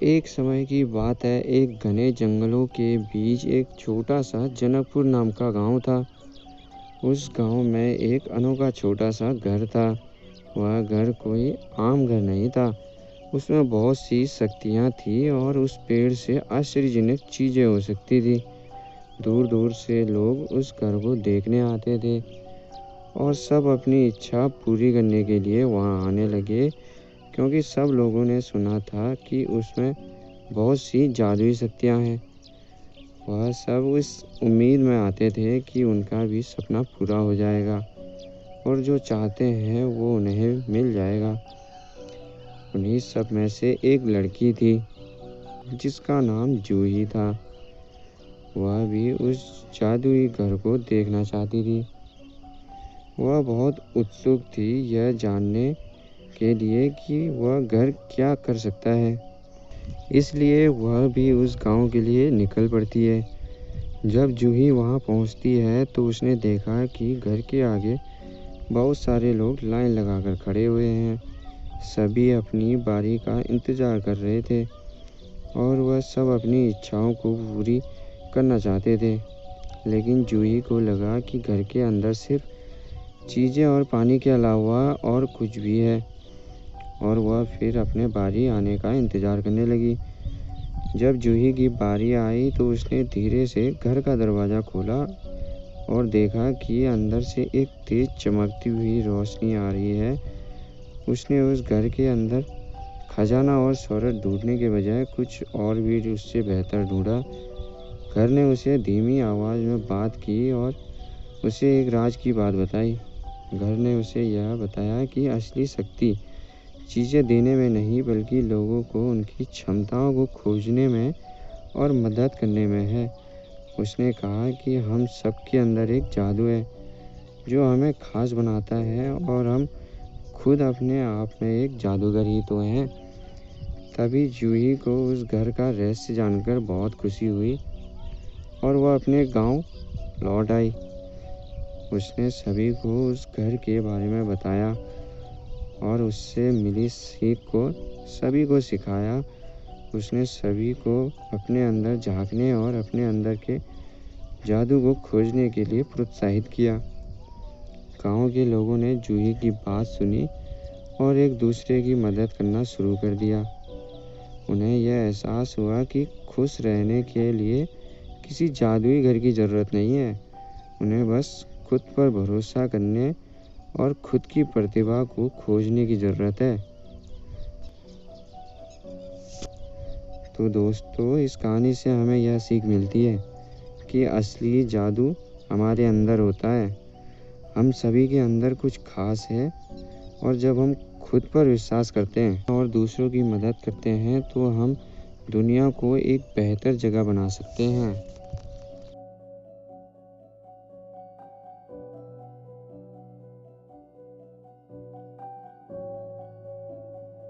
एक समय की बात है, एक घने जंगलों के बीच एक छोटा सा जनकपुर नाम का गांव था। उस गांव में एक अनोखा छोटा सा घर था। वह घर कोई आम घर नहीं था। उसमें बहुत सी शक्तियां थी और उस पेड़ से आश्चर्यजनक चीजें हो सकती थी। दूर दूर से लोग उस घर को देखने आते थे और सब अपनी इच्छा पूरी करने के लिए वहां आने लगे, क्योंकि सब लोगों ने सुना था कि उसमें बहुत सी जादुई शक्तियां हैं। वह सब उस उम्मीद में आते थे कि उनका भी सपना पूरा हो जाएगा और जो चाहते हैं वो उन्हें मिल जाएगा। उन्हीं सब में से एक लड़की थी जिसका नाम जूही था। वह भी उस जादुई घर को देखना चाहती थी। वह बहुत उत्सुक थी यह जानने के लिए कि वह घर क्या कर सकता है, इसलिए वह भी उस गांव के लिए निकल पड़ती है। जब जूही वहां पहुंचती है तो उसने देखा कि घर के आगे बहुत सारे लोग लाइन लगाकर खड़े हुए हैं। सभी अपनी बारी का इंतजार कर रहे थे और वह सब अपनी इच्छाओं को पूरी करना चाहते थे। लेकिन जूही को लगा कि घर के अंदर सिर्फ चीज़ें और पानी के अलावा और कुछ भी है, और वह फिर अपने बारी आने का इंतज़ार करने लगी। जब जूही की बारी आई तो उसने धीरे से घर का दरवाज़ा खोला और देखा कि अंदर से एक तेज चमकती हुई रोशनी आ रही है। उसने उस घर के अंदर खजाना और शोहरत ढूंढने के बजाय कुछ और भी उससे बेहतर ढूंढा। घर ने उसे धीमी आवाज़ में बात की और उसे एक राज की बात बताई। घर ने उसे यह बताया कि असली शक्ति चीज़ें देने में नहीं, बल्कि लोगों को उनकी क्षमताओं को खोजने में और मदद करने में है। उसने कहा कि हम सबके अंदर एक जादू है जो हमें खास बनाता है और हम खुद अपने आप में एक जादूगर ही तो हैं। तभी जूही को उस घर का रहस्य जानकर बहुत खुशी हुई और वह अपने गांव लौट आई। उसने सभी को उस घर के बारे में बताया और उससे मिली सीख को सभी को सिखाया। उसने सभी को अपने अंदर झांकने और अपने अंदर के जादू को खोजने के लिए प्रोत्साहित किया। गांव के लोगों ने जूही की बात सुनी और एक दूसरे की मदद करना शुरू कर दिया। उन्हें यह एहसास हुआ कि खुश रहने के लिए किसी जादुई घर की ज़रूरत नहीं है। उन्हें बस खुद पर भरोसा करने और खुद की प्रतिभा को खोजने की ज़रूरत है। तो दोस्तों, इस कहानी से हमें यह सीख मिलती है कि असली जादू हमारे अंदर होता है। हम सभी के अंदर कुछ खास है और जब हम खुद पर विश्वास करते हैं और दूसरों की मदद करते हैं तो हम दुनिया को एक बेहतर जगह बना सकते हैं।